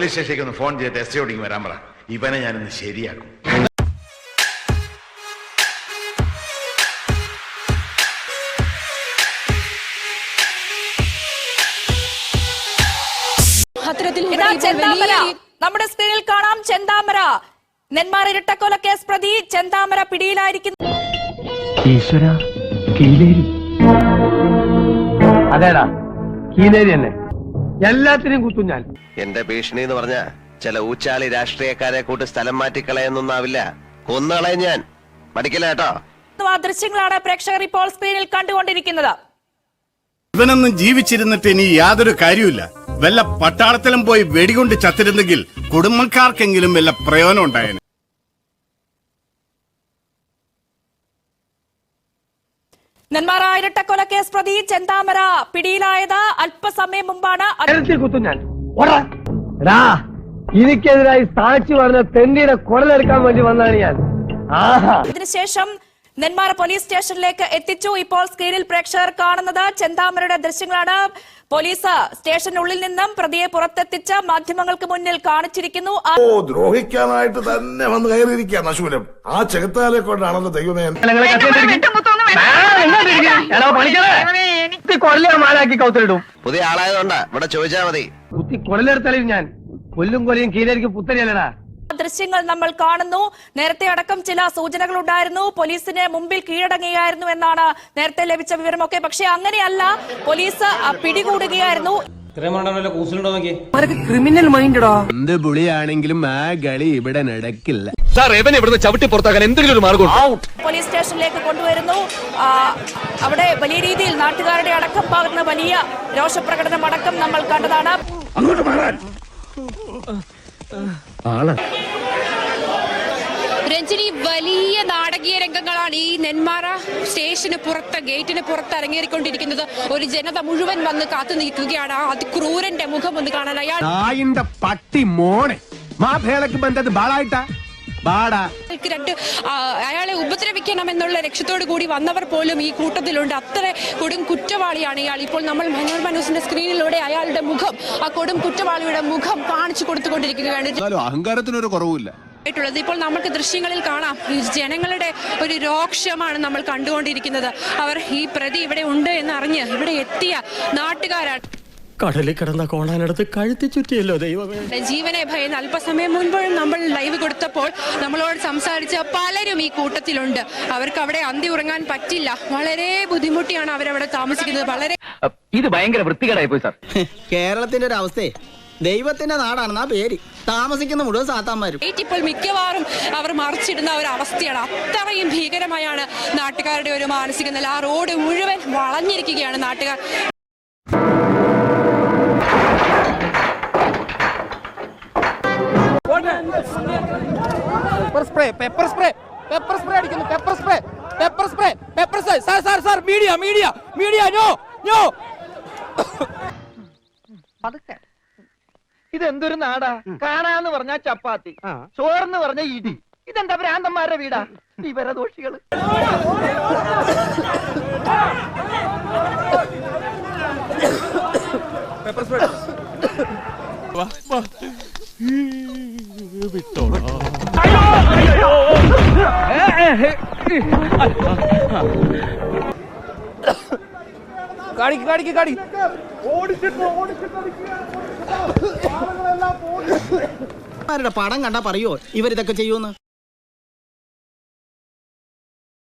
Police സ്റ്റേഷനിലേക്ക് ഒന്ന് phone ചെയ്തിട്ട് എസ് ഐയോട് വരാൻ പറ. ഇവനെ ഞാനൊന്ന് ശരിയാക്കും. നമ്മുടെ സ്ക്രീനിൽ കാണാം ചെന്താമര. നെന്മാറ ഇരട്ടക്കൊല കേസ് പ്രതി ചെന്താമര പിടിയിലായിരിക്കുന്നു. അതേടാ കീലേരി തന്നെ എല്ലാത്തിനും കുത്തും ഞാൻ. എന്റെ ഭീഷണി എന്ന് പറഞ്ഞ ചില ഊച്ചാളി രാഷ്ട്രീയക്കാരെ കൂട്ട് സ്ഥലം മാറ്റിക്കളയൊന്നാവില്ല, കൊന്നുകളയും ഞാൻ. മടിക്കില്ല കേട്ടോ. ആ ദൃശ്യങ്ങളാണ് പ്രേക്ഷകർ ഇപ്പോൾ സ്ക്രീനിൽ കണ്ടുകൊണ്ടിരിക്കുന്നത്. ഇവനൊന്നും ജീവിച്ചിരുന്നിട്ട് ഇനി യാതൊരു കാര്യമില്ല. വല്ല പട്ടാളത്തിലും പോയി വെടികൊണ്ട് ചത്തിരുന്നെങ്കിൽ കുടുംബക്കാർക്കെങ്കിലും വല്ല പ്രയോജനം ഉണ്ടായേനെ. നെന്മാറ ഇരട്ടക്കൊല കേസ് പ്രതി ചെന്താമര പിടിയിലായത് അല്പസമയം മുമ്പാണ്. കുത്തും ഞാൻ. എനിക്കെതിരായി സാക്ഷി പറഞ്ഞ തെണ്ടിയുടെ കുടലെടുക്കാൻ വേണ്ടി വന്നാണ് ഞാൻ. ഇതിനുശേഷം നെന്മാറ പോലീസ് സ്റ്റേഷനിലേക്ക് എത്തിച്ചു. ഇപ്പോൾ സ്ക്രീനിൽ പ്രേക്ഷകർ കാണുന്നത് ചെന്താമരയുടെ ദൃശ്യങ്ങളാണ്. പോലീസ് സ്റ്റേഷനുള്ളിൽ നിന്നും പ്രതിയെ പുറത്തെത്തിച്ച് മാധ്യമങ്ങൾക്ക് മുന്നിൽ കാണിച്ചിരിക്കുന്നു. ദ്രോഹിക്കാനായിട്ട് തന്നെ വന്ന് കയറിയിരിക്കുക നശൂലം. ആ ചെകുത്താലെ കൊണ്ടാണല്ലോ ദൈവമേ. പുതിയ ആളായതുകൊണ്ടാ ഇവിടെ ചോദിച്ചാ മതി. കുത്തി കുടലെടുത്തല്ലേ ഞാൻ. കൊല്ലും കൊലയും കീഴേരിക്കും പുത്തരിയല്ലടാ. ദൃശ്യങ്ങൾ നമ്മൾ കാണുന്നു. നേരത്തെ അടക്കം ചില സൂചനകൾ ഉണ്ടായിരുന്നു. പോലീസിന് മുമ്പിൽ കീഴടങ്ങുകയായിരുന്നു എന്നാണ് നേരത്തെ ലഭിച്ച വിവരമൊക്കെ. പക്ഷെ അങ്ങനെയല്ല, പോലീസ് പിടികൂടുകയായിരുന്നു. ക്രിമിനൽ മൈൻഡോ. എന്ത് പുളിയാണെങ്കിലും ആ കളി ഇവിടെ നടക്കില്ല. ചവിട്ടി പുറത്താക്കാൻ എന്തെങ്കിലും ഒരു മാർഗം. പോലീസ് സ്റ്റേഷനിലേക്ക് കൊണ്ടുവരുന്നു. അവിടെ വലിയ രീതിയിൽ നാട്ടുകാരുടെ അടക്കം ഭാഗത്ത് വലിയ രോഷപ്രകടനം അടക്കം നമ്മൾ കണ്ടതാണ്. രഞ്ജിനി, വലിയ നാടകീയ രംഗങ്ങളാണ് ഈ നെന്മാറ സ്റ്റേഷന് പുറത്ത്, ഗേറ്റിന് പുറത്ത് അരങ്ങേറിക്കൊണ്ടിരിക്കുന്നത്. ഒരു ജനത മുഴുവൻ വന്ന് കാത്തു നിൽക്കുകയാണ്. അതിക്രൂരന്റെ മുഖം ഒന്ന് കാണാൻ. നായിന്റെ പട്ടി മോനെ മാഭേളക്ക് ബന്ധത് ബാളായിട്ടാ അയാളെ ഉപദ്രവിക്കണമെന്നുള്ള ലക്ഷ്യത്തോടു കൂടി വന്നവർ പോലും ഈ കൂട്ടത്തിലുണ്ട്. അത്ര കൊടും കുറ്റവാളിയാണ് ഇയാൾ. ഇപ്പോൾ നമ്മൾ മനോരമ ന്യൂസിന്റെ സ്ക്രീനിലൂടെ അയാളുടെ മുഖം, ആ കൊടും കുറ്റവാളിയുടെ മുഖം കാണിച്ചു കൊടുത്തുകൊണ്ടിരിക്കുകയാണ്. അഹങ്കാരത്തിനൊരു കുറവില്ല. ഇപ്പോൾ നമുക്ക് ദൃശ്യങ്ങളിൽ കാണാം, ജനങ്ങളുടെ ഒരു രോക്ഷമാണ് നമ്മൾ കണ്ടുകൊണ്ടിരിക്കുന്നത്. അവർ ഈ പ്രതി ഇവിടെ ഉണ്ട് എന്നറിഞ്ഞ് ഇവിടെ എത്തിയ നാട്ടുകാരാണ്. കടലിൽ കിടന്ന കോണാനടുത്ത് കഴുത്തി ചുറ്റിയല്ലോ ദൈവമേ. ജീവനെ ഭയന്ന് അല്പസമയം മുൻപോഴും നമ്മൾ ലൈവ് കൊടുത്തപ്പോൾ നമ്മളോട് സംസാരിച്ച പലരും ഈ കൂട്ടത്തിലുണ്ട്. അവർക്ക് അവിടെ അന്തി ഉറങ്ങാൻ പറ്റില്ല. വളരെ ബുദ്ധിമുട്ടിയാണ് അവരവിടെ താമസിക്കുന്നത്. വളരെ ഇത് ഭയങ്കര വൃത്തികേടായി പോയി സാർ. കേരളത്തിന്റെ ഒരു അവസ്ഥയെ ദൈവത്തിന്റെ നാടാണെന്നാ പേര്. താമസിക്കുന്ന മുഴുവൻ സാത്താന്മാരും. ഇപ്പോൾ മിക്കവാറും അവർ മറിച്ചിടുന്ന ഒരു അവസ്ഥയാണ്. അത്രയും ഭീകരമായാണ് നാട്ടുകാരുടെ ഒരു മാനസിക നില. ആ റോഡ് മുഴുവൻ വളഞ്ഞിരിക്കുകയാണ് നാട്ടുകാർ. പെപ്പർ സ്പ്രേ അടിക്കുന്നു. Pepper spray. Sir media no. ഇതെന്തൊരു നാടാ. കാണാന്ന് പറഞ്ഞാ ചപ്പാത്തി, ചോറെന്ന് പറഞ്ഞ ഇടി. ഇതെന്താ ഭ്രാന്തന്മാരുടെ വീടാ. വിവരദോഷികള്. പെപ്പർ സ്പ്രേ കാടി. പടം കണ്ടാ പറയോ ഇവരിതൊക്കെ ചെയ്യുമെന്ന്.